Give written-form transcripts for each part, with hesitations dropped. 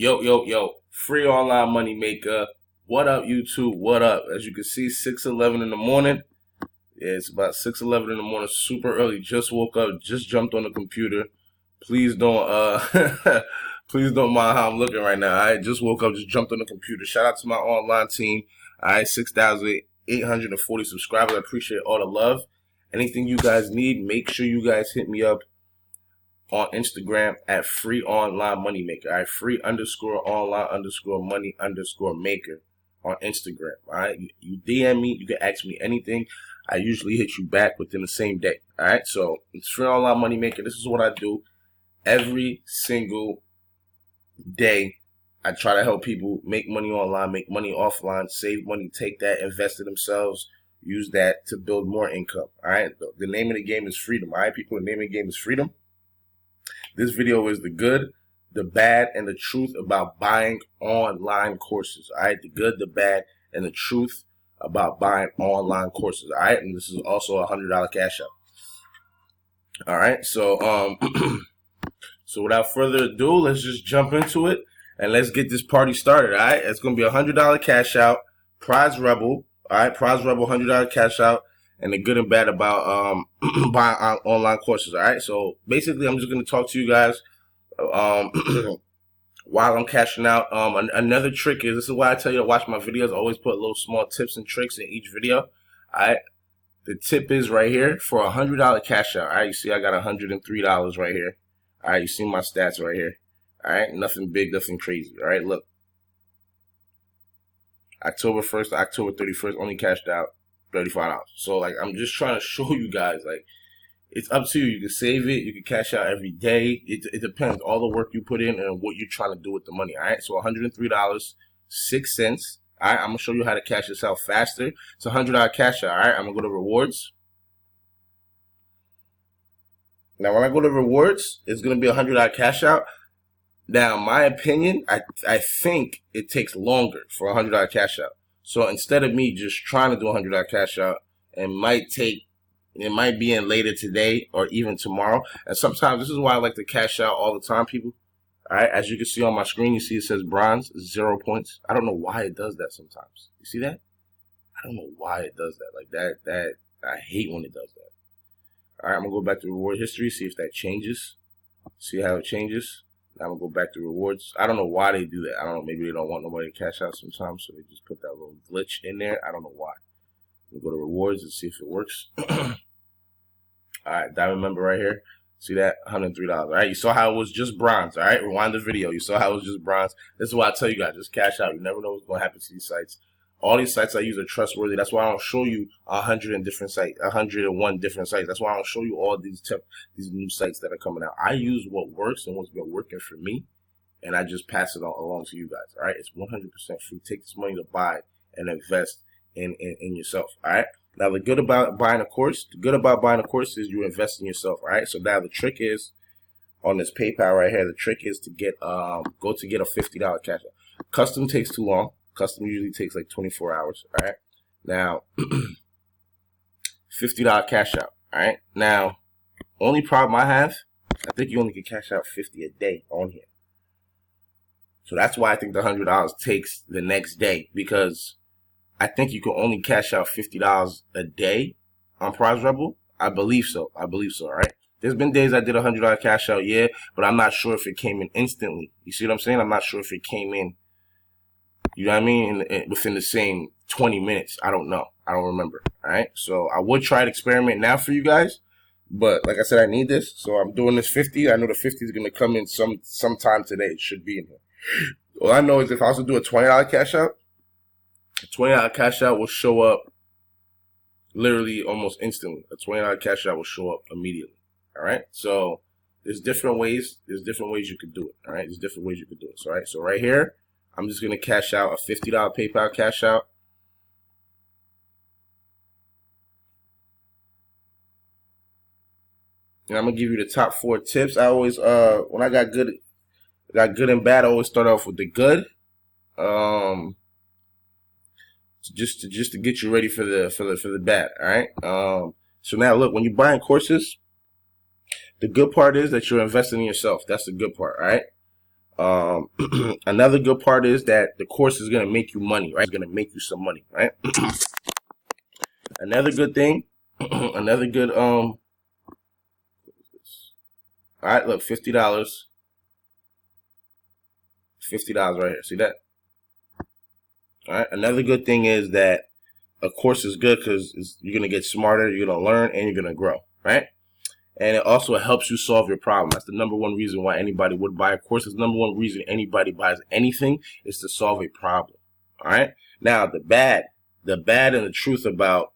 Yo, free online money maker. What up, YouTube? What up? As you can see, 6:11 in the morning. Yeah, it's about 6:11 in the morning, super early. Just woke up, just jumped on the computer. Please don't please don't mind how I'm looking right now. I just woke up, just jumped on the computer. Shout out to my online team. 6,840 subscribers. I appreciate all the love. Anything you guys need, make sure you guys hit me up on Instagram at free online money maker. All right, free underscore online underscore money underscore maker on Instagram. All right, you DM me, you can ask me anything. I usually hit you back within the same day. All right, so it's free online money maker. This is what I do every single day. I try to help people make money online, make money offline, save money, take that, invest in themselves, use that to build more income. All right, the name of the game is freedom. All right, people, the name of the game is freedom. This video is the good, the bad, and the truth about buying online courses. All right, the good, the bad, and the truth about buying online courses. All right, and this is also a $100 cash out. All right, so so without further ado, let's just jump into it and let's get this party started. All right, it's gonna be a $100 cash out. PrizeRebel. All right, PrizeRebel $100 cash out. And the good and bad about buying online courses. All right, so basically, I'm just going to talk to you guys while I'm cashing out. Another trick is, this is why I tell you to watch my videos. I always put little small tips and tricks in each video. All right, the tip is right here for a $100 cash out. All right, you see, I got $103 right here. All right, you see my stats right here. All right, nothing big, nothing crazy. All right, look, October 1st to October 31st, only cashed out $35. So like, I'm just trying to show you guys, like, it's up to you. You can save it, you can cash out every day. It depends, all the work you put in and what you're trying to do with the money. All right, so $103.06. All right, I'm gonna show you how to cash this out faster. It's a $100 cash out. All right, I'm gonna go to rewards. Now when I go to rewards, it's gonna be a $100 cash out. Now, in my opinion, I think it takes longer for a $100 cash out. So instead of me just trying to do a $100 cash out, it might be in later today or even tomorrow. And sometimes this is why I like to cash out all the time, people. All right, as you can see on my screen, you see it says bronze, 0 points. I don't know why it does that sometimes. You see that? I don't know why it does that. Like that, I hate when it does that. All right, I'm gonna go back to reward history, see if that changes. See how it changes. Now I'm going to go back to rewards. I don't know why they do that. I don't know. Maybe they don't want nobody to cash out sometimes, so they just put that little glitch in there. I don't know why. We'll go to rewards and see if it works. All right, diamond member right here. See that? $103. All right, you saw how it was just bronze. All right, rewind the video. You saw how it was just bronze. This is why I tell you guys, just cash out. You never know what's going to happen to these sites. All these sites I use are trustworthy. That's why I don't show you 101 different sites. That's why I don't show you all these new sites that are coming out. I use what works and what's been working for me, and I just pass it along to you guys. All right, it's 100% free. Take this money to buy and invest in yourself. All right. Now the good about buying a course, is you invest in yourself. All right. So now the trick is on this PayPal right here. The trick is to get go to get a $50 cash out. Custom takes too long. Custom usually takes like 24 hours. All right. Now, $50 cash out. All right. Now, only problem I have, I think you only can cash out 50 a day on here. So that's why I think the $100 takes the next day, because I think you can only cash out $50 a day on PrizeRebel. I believe so. All right. There's been days I did a $100 cash out, yeah, but I'm not sure if it came in instantly. You see what I'm saying? I'm not sure if it came in, you know what I mean, within the same 20 minutes. I don't know. I don't remember. All right. So I would try to experiment now for you guys. But like I said, I need this. So I'm doing this 50. I know the 50 is going to come in sometime today. It should be in here. All I know is if I was to do a $20 cash out, a $20 cash out will show up literally almost instantly. A $20 cash out will show up immediately. All right. So there's different ways. You could do it. All right. So, all right. So right here, I'm just going to cash out a $50 PayPal cash out. And I'm going to give you the top 4 tips. I always, when I got good and bad, I always start off with the good. Just to get you ready for the bad. All right. So now look, when you're buying courses, the good part is that you're investing in yourself. That's the good part. All right. Another good part is that the course is going to make you money, right? It's going to make you some money, right? Another good thing, another good, all right, look, $50. $50 right here. See that? All right. Another good thing is that a course is good because you're going to get smarter, you're going to learn, and you're going to grow, right? And it also helps you solve your problem. That's the number one reason why anybody would buy a course. It's the number one reason anybody buys anything is to solve a problem. All right. Now, the bad and the truth about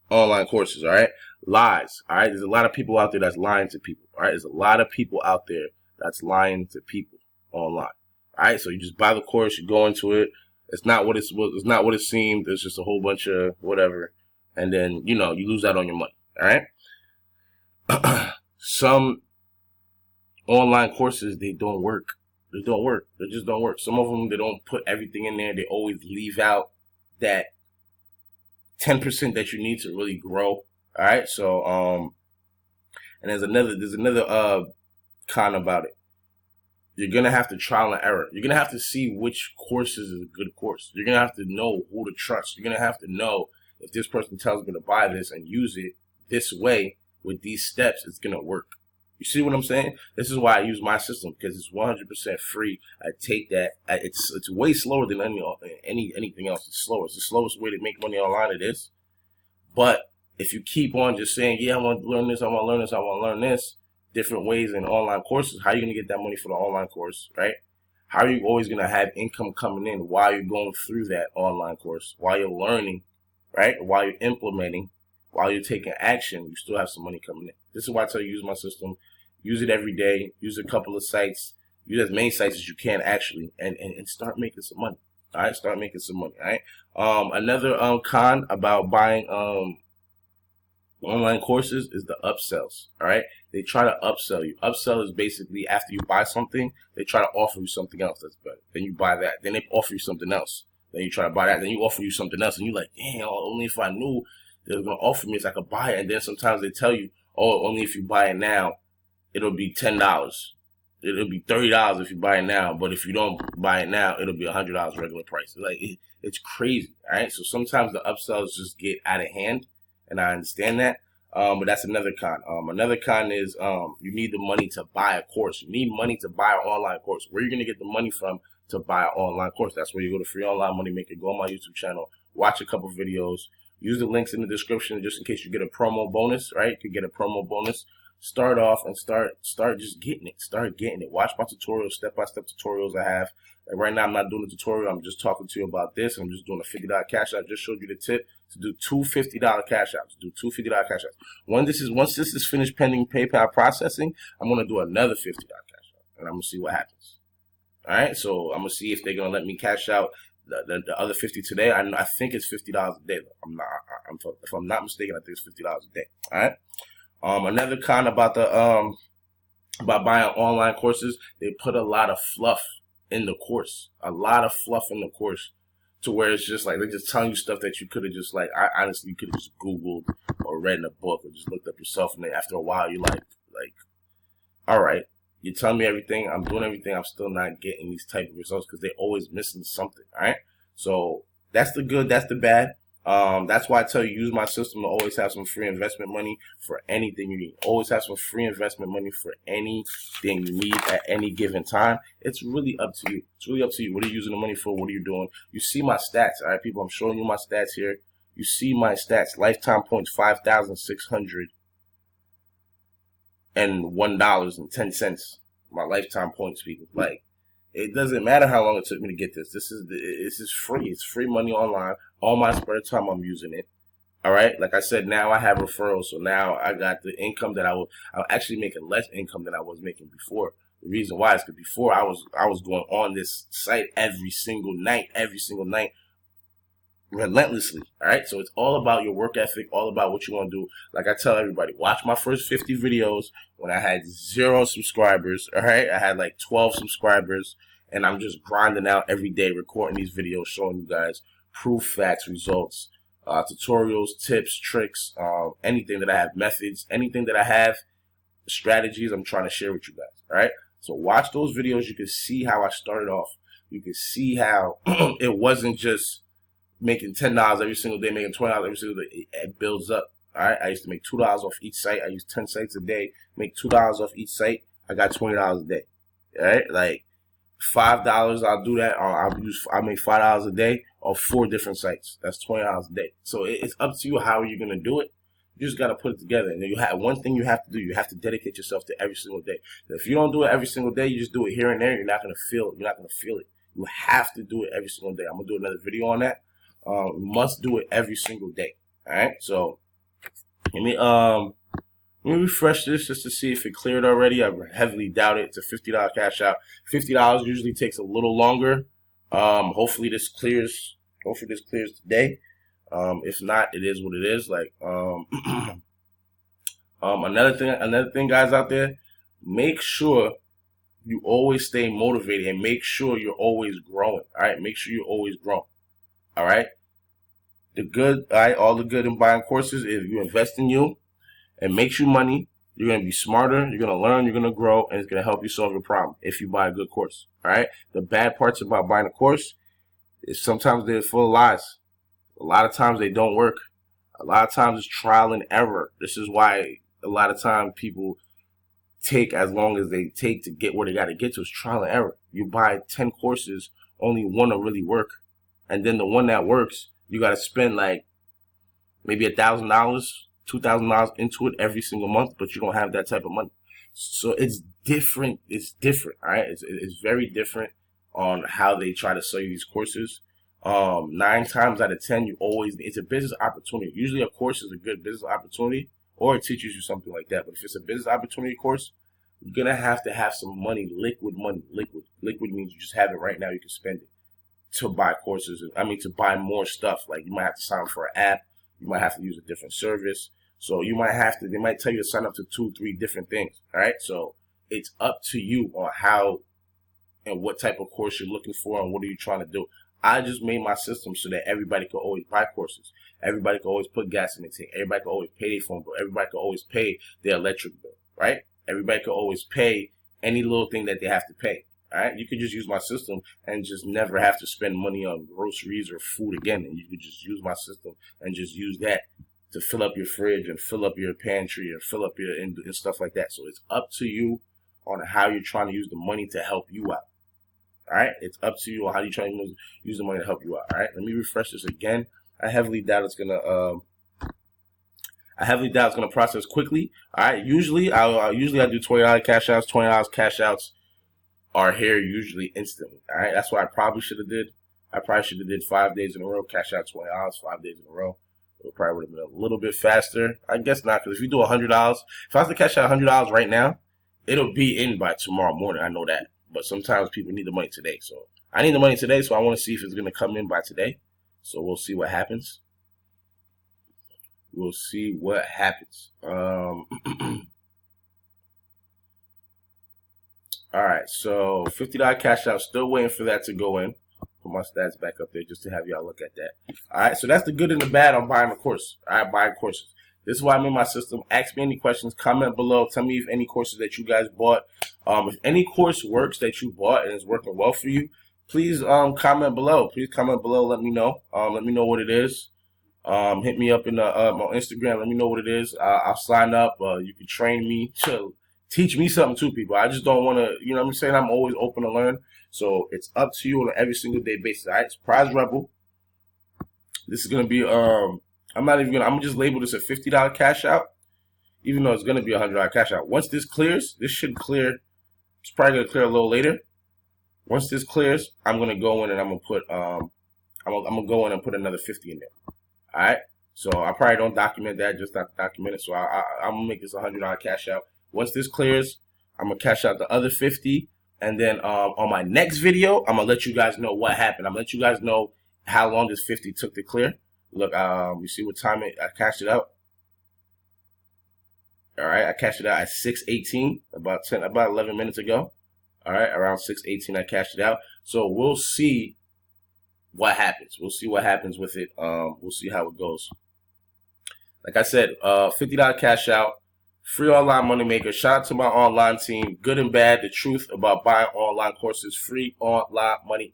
online courses, all right? Lies, all right? There's a lot of people out there that's lying to people, all right? There's a lot of people out there that's lying to people online, all right? So you just buy the course, you go into it. It's not what it's not what it seemed. It's just a whole bunch of whatever, and then you lose out on your money, all right? Some online courses, they don't work. They don't work. They just don't work. Some of them, they don't put everything in there. They always leave out that 10% that you need to really grow. All right. So, and there's another con about it. You're going to have to trial and error. You're going to have to see which courses is a good course. You're going to have to know who to trust. You're going to have to know if this person tells me to buy this and use it this way with these steps, it's going to work. You see what I'm saying? This is why I use my system, because it's 100% free. I take that. It's way slower than anything else. It's slower. It's the slowest way to make money online. It is. But if you keep on just saying, yeah, I want to learn this, I want to learn this, I want to learn this, different ways in online courses, how are you going to get that money for the online course, right? How are you always going to have income coming in while you're going through that online course, while you're learning, right? While you're implementing, while you're taking action, you still have some money coming in. This is why I tell you use my system. Use it every day. Use a couple of sites. Use as many sites as you can actually, and start making some money. All right, start making some money. All right. Another con about buying online courses is the UpSells. All right, they try to upsell you. Upsell is basically after you buy something, they try to offer you something else that's better. Then you buy that. Then they offer you something else. Then you try to buy that. Then you offer you something else, and you're like, damn, only if I knew they were gonna offer me, if I could buy it. And then sometimes they tell you, oh, only if you buy it now, it'll be $10. It'll be $30 if you buy it now, but if you don't buy it now, it'll be $100 regular price. Like it's crazy, all right? So sometimes the upsells just get out of hand, and I understand that. But that's another con. Another con is you need the money to buy a course. You need money to buy an online course. Where are you gonna get the money from to buy an online course? That's where you go to Free Online Money Maker. Go on my YouTube channel, watch a couple videos, use the links in the description just in case you get a promo bonus. Right? You could get a promo bonus. Start off and start just getting it. Start getting it. Watch my tutorials, step-by-step tutorials I have. Like right now, I'm not doing a tutorial. I'm just talking to you about this. I'm just doing a $50 cash out. I just showed you the tip to do two $50 cash outs. Do two $50 cash outs. Once this is finished pending PayPal processing, I'm gonna do another $50 cash out, and I'm gonna see what happens. All right. So I'm gonna see if they're gonna let me cash out the other 50 today. I think it's $50 a day. If I'm not mistaken, I think it's $50 a day. All right. Another con about about buying online courses, they put a lot of fluff in the course, to where it's just like they're just telling you stuff that you could have just I honestly could have just Googled or read in a book or just looked up yourself, and then after a while you're like, all right, you're telling me everything, I'm doing everything, I'm still not getting these type of results because they're always missing something. All right, so that's the good, that's the bad. That's why I tell you, use my system to always have some free investment money for anything you need. Always have some free investment money for anything you need at any given time. It's really up to you. It's really up to you. What are you using the money for? What are you doing? You see my stats, all right, people? I'm showing you my stats here. You see my stats. Lifetime points, $5,601.10. My lifetime points, people. Like, it doesn't matter how long it took me to get this. This is free. It's free money online. All my spare time, I'm using it. All right. Like I said, now I have referrals. So now I got the income that I'm actually making less income than I was making before. The reason why is because before I was going on this site every single night, relentlessly. All right. So it's all about your work ethic, all about what you want to do. Like I tell everybody, watch my first 50 videos when I had 0 subscribers. All right. I had like 12 subscribers, and I'm just grinding out every day, recording these videos, showing you guys proof, facts, results, tutorials, tips, tricks, anything that I have, methods, anything that I have, strategies I'm trying to share with you guys. All right. So watch those videos. You can see how I started off. You can see how it wasn't just making $10 every single day, making $20 every single day. It builds up. All right. I used to make $2 off each site. I use 10 sites a day, make $2 off each site. I got $20 a day. All right. Like $5, I'll do that. I'll make $5 a day off 4 different sites. That's $20 a day. So it's up to you how you're gonna do it. You just gotta put it together. And then you have one thing you have to do. You have to dedicate yourself to every single day. If you don't do it every single day, you just do it here and there. You're not gonna feel it. You have to do it every single day. I'm gonna do another video on that. You must do it every single day. All right. So let me refresh this just to see if it cleared already. I heavily doubt it. It's a $50 cash out. $50 usually takes a little longer. Hopefully this clears. Hopefully this clears today. If not, it is what it is. Like another thing, guys out there, make sure you always stay motivated and make sure you're always growing. All right, make sure you're always growing. All right. All the good in buying courses is you invest in you. It makes you money. You're going to be smarter. You're going to learn. You're going to grow. And it's going to help you solve your problem if you buy a good course. All right. The bad parts about buying a course is sometimes they're full of lies. A lot of times they don't work. A lot of times it's trial and error. This is why a lot of times people take as long as they take to get where they got to get to. It's trial and error. You buy 10 courses, only one will really work. And then the one that works, you got to spend like maybe $1,000, $2,000 into it every single month, but you don't have that type of money. So it's different. It's different. All right. It's very different on how they try to sell you these courses. 9 times out of 10, it's a business opportunity. Usually a course is a good business opportunity or it teaches you something like that. But if it's a business opportunity course, you're going to have some money, liquid money. Liquid means you just have it right now. You can spend it to buy courses. To buy more stuff. Like you might have to sign up for an app. You might have to use a different service. So they might tell you to sign up to 2, 3 different things. All right. So it's up to you on how and what type of course you're looking for and what are you trying to do. I just made my system so that everybody could always buy courses. Everybody could always put gas in the tank. Everybody could always pay their phone bill. Everybody could always pay their electric bill, right? Everybody could always pay any little thing that they have to pay, all right? You could just use my system and just never have to spend money on groceries or food again. And you could just use my system and just use that to fill up your fridge and fill up your pantry and fill up and stuff like that. So it's up to you on how you're trying to use the money to help you out. All right, it's up to you on how you try to use the money to help you out. All right, let me refresh this again. I heavily doubt it's gonna process quickly. All right, usually I do $20 cash outs. $20 cash outs are here usually instantly. All right, that's what I probably should have did. I probably should have did 5 days in a row, cash out $20 5 days in a row. It probably would have been a little bit faster. I guess not, because if you do $100, if I was to cash out $100 right now, it'll be in by tomorrow morning. I know that. But sometimes people need the money today. So I need the money today, so I want to see if it's going to come in by today. So we'll see what happens. We'll see what happens. All right, so $50 cash out. Still waiting for that to go in. Put my stats back up there just to have y'all look at that. All right, so that's the good and the bad on buying a course. All right, buying courses. This is why I'm in my system. Ask me any questions. Comment below. Tell me if any courses that you guys bought. If any course works that you bought and is working well for you, please comment below. Please comment below. Let me know. Let me know what it is. Hit me up in the on Instagram. Let me know what it is. I'll sign up. You can train me to teach me something too, people. I just don't want to. You know what I'm saying? I'm always open to learn. So it's up to you on an every single day basis. All right. It's PrizeRebel. This is gonna be I'm gonna just label this a $50 cash out, even though it's gonna be a $100 cash out. Once this clears, this should clear. It's probably gonna clear a little later. Once this clears, I'm gonna go in and I'm gonna put I'm gonna go in and put another 50 in there. All right. So I probably don't document that, just not document it. So I'm gonna make this a $100 cash out. Once this clears, I'm gonna cash out the other 50, and then on my next video, I'm gonna let you guys know what happened. I'm gonna let you guys know how long this 50 took to clear. Look, you see what time I cashed it out? All right, I cashed it out at 6:18, about 11 minutes ago. All right, around 6:18, I cashed it out. So we'll see what happens. We'll see what happens with it. We'll see how it goes. Like I said, $50 cash out, Free online moneymaker. Shout out to my online team. Good and bad. The truth about buying online courses. Free online money